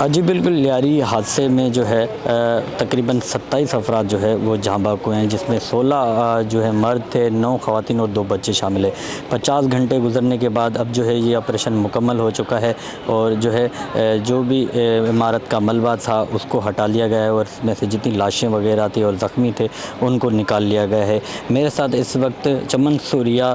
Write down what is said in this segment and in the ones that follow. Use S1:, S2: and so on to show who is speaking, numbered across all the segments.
S1: जी बिल्कुल, लियारी हादसे में जो है तकरीबन 27 अफराद जो है वो जहाँ बाग हुए हैं, जिसमें 16 जो है मर्द थे, 9 ख़वातीन और 2 बच्चे शामिल है। 50 घंटे गुजरने के बाद अब जो है ये ऑपरेशन मुकम्मल हो चुका है और जो है जो भी इमारत का मलबा था उसको हटा लिया गया है और इसमें से जितनी लाशें वगैरह थी और ज़ख्मी थे उनको निकाल लिया गया है। मेरे साथ इस वक्त चमन सूरिया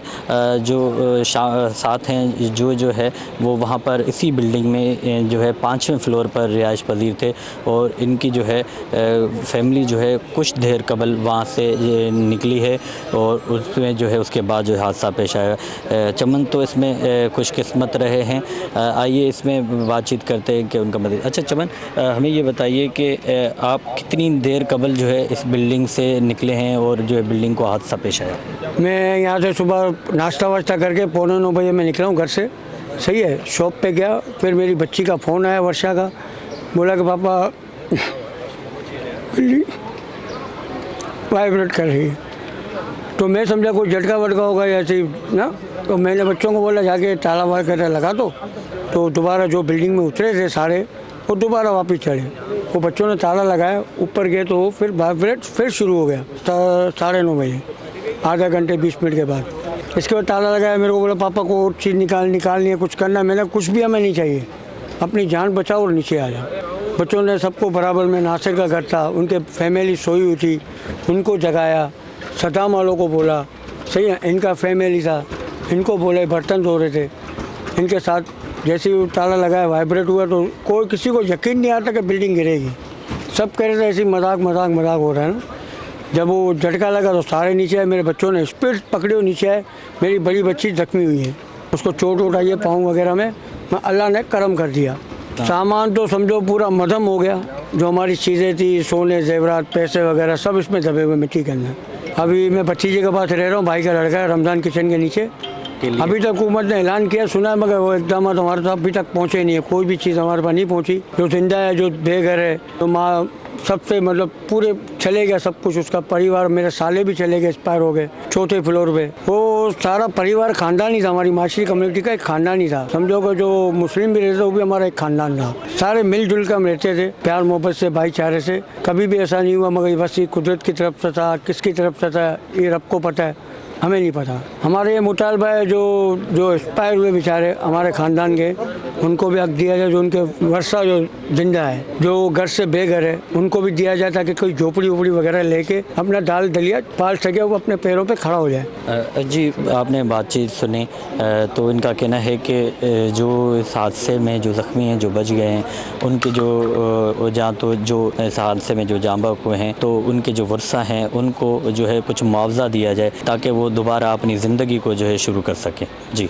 S1: जो साथ हैं, जो है वो वहाँ पर इसी बिल्डिंग में जो है 5वें फ्लोर पर रिहाइश पजीर थे और इनकी जो है फैमिली जो है कुछ देर कबल वहाँ से निकली है और उसमें जो है उसके बाद जो है हादसा पेश आया। चमन तो इसमें खुशकिस्मत रहे हैं। आइए इसमें बातचीत करते हैं कि उनका मदद। अच्छा चमन, हमें ये बताइए कि आप कितनी देर कबल जो है इस बिल्डिंग से निकले हैं और जो है बिल्डिंग को हादसा पेश आया?
S2: मैं यहाँ से सुबह नाश्ता वाश्ता करके 8:45 बजे मैं निकला हूँ घर से। सही है, शॉप पे गया, फिर मेरी बच्ची का फ़ोन आया वर्षा का, बोला कि पापा वाइब्रेट कर रही है। तो मैं समझा कोई झटका वटका होगा ऐसे ही ना। तो मैंने बच्चों को बोला जाके ताला वगैरह लगा दो। तो दोबारा जो बिल्डिंग में उतरे थे सारे वो दोबारा वापस चढ़े। वो बच्चों ने ताला लगाया, ऊपर गए तो फिर वाइब्रेट फिर शुरू हो गया 9:30 बजे, आधा घंटे 20 मिनट के बाद। इसके बाद ताला लगाया, मेरे को बोला पापा को और चीज़ निकालनी है, कुछ करना है। मैंने कुछ भी हमें नहीं चाहिए, अपनी जान बचाओ और नीचे आ जाओ। बच्चों ने सबको बराबर में, नासिर का घर था, उनके फैमिली सोई हुई थी, उनको जगाया, सदाम वालों को बोला। सही है, इनका फैमिली था, इनको बोले, बर्तन धो रहे थे। इनके साथ जैसे ही ताला लगाया वाइब्रेट हुआ तो कोई किसी को यकीन नहीं आता कि बिल्डिंग गिरेगी। सब कह रहे थे ऐसे मजाक हो रहा है ना। जब वो झटका लगा तो सारे नीचे आए, मेरे बच्चों ने स्पीड पकड़े और नीचे आए। मेरी बड़ी बच्ची जख्मी हुई है, उसको चोट उठाई है पाँव वगैरह में। अल्लाह ने करम कर दिया। सामान तो समझो पूरा मधम हो गया, जो हमारी चीज़ें थी, सोने जेवरात पैसे वगैरह सब इसमें दबे हुए मिट्टी के अंदर। अभी मैं भतीजे के पास रह रहा हूँ, भाई का लड़का है, रमज़ान किचन के नीचे। अभी तक हुकूमत ने ऐलान किया सुना है, मगर वो इकदाम हमारे साथ अभी तक पहुँचे नहीं है। कोई भी चीज़ हमारे पास नहीं पहुँची। जो जिंदा है, जो बेघर है, तो माँ सबसे मतलब पूरे चले गया सब कुछ। उसका परिवार, मेरे साले भी चले गए, एक्सपायर हो गए 4थे फ्लोर पे। वो सारा परिवार खानदानी था, हमारी माशरी कम्युनिटी का एक खानदानी था। समझो कि जो मुस्लिम भी रहते वो भी हमारा एक खानदान था। सारे मिलजुल कर हम रहते थे, प्यार मोहब्बत से, भाईचारे से। कभी भी ऐसा नहीं हुआ, मगर बस ये कुदरत की तरफ से था, किसकी तरफ से था ये रब को पता है, हमें नहीं पता। हमारे ये मुतालबा है जो एक्सपायर हुए बेचारे हमारे ख़ानदान के, उनको भी हक दिया जाए। जो उनके वर्षा जो जिंदा है, जो घर से बेघर है, उनको भी दिया जाए ताकि कोई झोपड़ी वोपड़ी वगैरह लेके अपना दाल दलिया पाल सके, वो अपने पैरों पे खड़ा हो जाए।
S1: जी आपने बातचीत सुनी, तो इनका कहना है कि जो इस हादसे में जो ज़ख्मी हैं, जो बच गए हैं, उनके जो जो इस हादसे में जो जाँ बहक हुए हैं, तो उनके जो वर्षा हैं उनको जो है कुछ मुआवजा दिया जाए ताकि वो दोबारा अपनी ज़िंदगी को जो है शुरू कर सकें। जी।